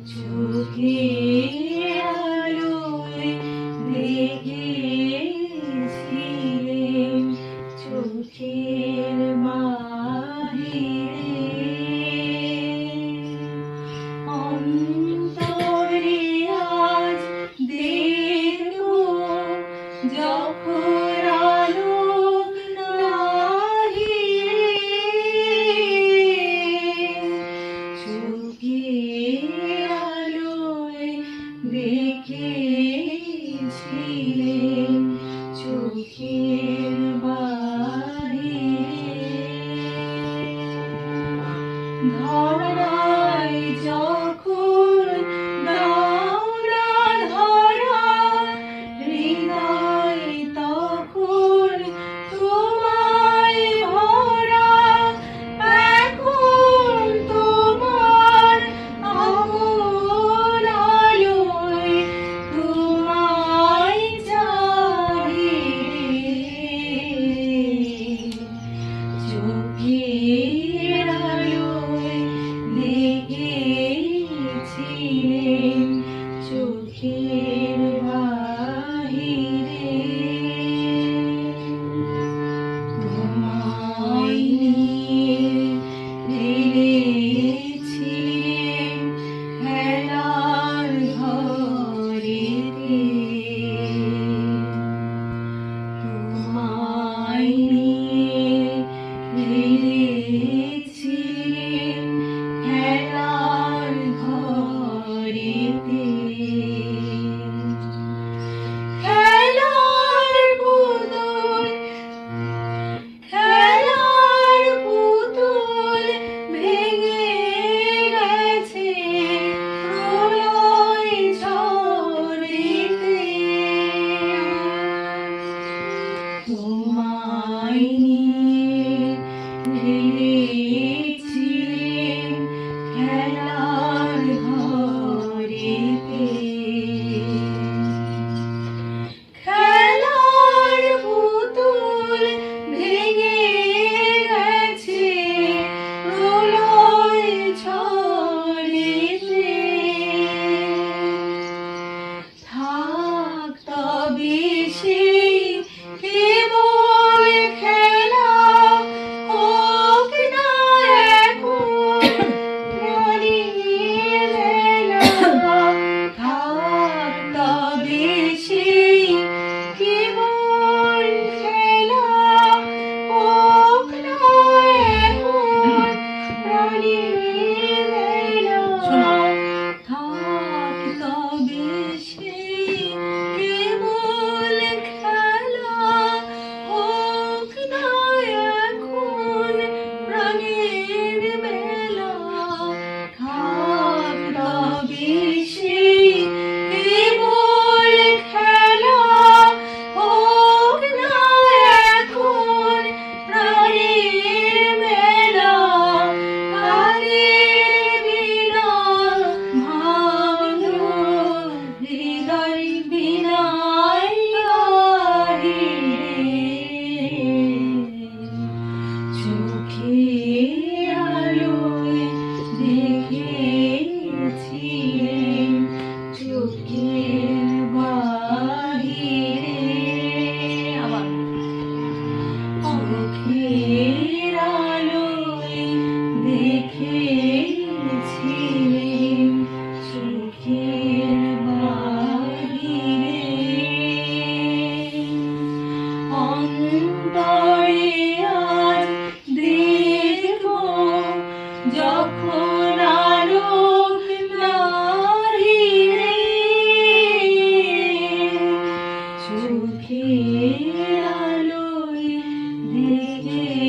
চোখের আলোয় দেখেছিলেন চোখের বাহিরে অন্তরে আজ দেখবো যখন আলোক নাহি চোখের আলোয় দেখেছিলেন চোখের বাহিরে ধরায় যখন দাওরা ধরা হৃদয় তখন তোমায় ভরা এখন তোমার আপন আলোয় তোমায় চাহি চোখের আলোয় দেখেছিলেন চোখের বাহিরে তোমায় নিয়ে ফিরেছিলেন খেলার ঘরেতে তোমায় নিয়ে ফিরেছিলেন খেলার ঘরেতে খেলার পুতুল ভেঙে গেছে প্রলয় ঝড়েতে তোমায় নিয়ে ফিরেছিলেন খেলার ঘরেতে খেলার পুতুল ভেঙে গেছে প্রলয় ঝড়েতে থাক তবে সেই কেবল খেলা হোক না এখন প্রাণীর মেলা থাক তবে সেই কেবল খেলা হোক না এখন প্রাণীর মেলা থাক তবে সেই কেবল খেলা হোক না এখন প্রাণের মেলা থাক তবে সেই কেবল খেলা হোক না এখন প্রাণের মেলা তাদের বিনা ভাঙল হৃদয় বিনায় চোখের আলোয় দেখেছিলেন চোখের বাহিরে আবার চোখের আলোয় দেখেছিলেন চোখের বাহিরে অন্তরে আজ দেখবো যখন আলোক নাহিরে চোখের আলোয় দেখে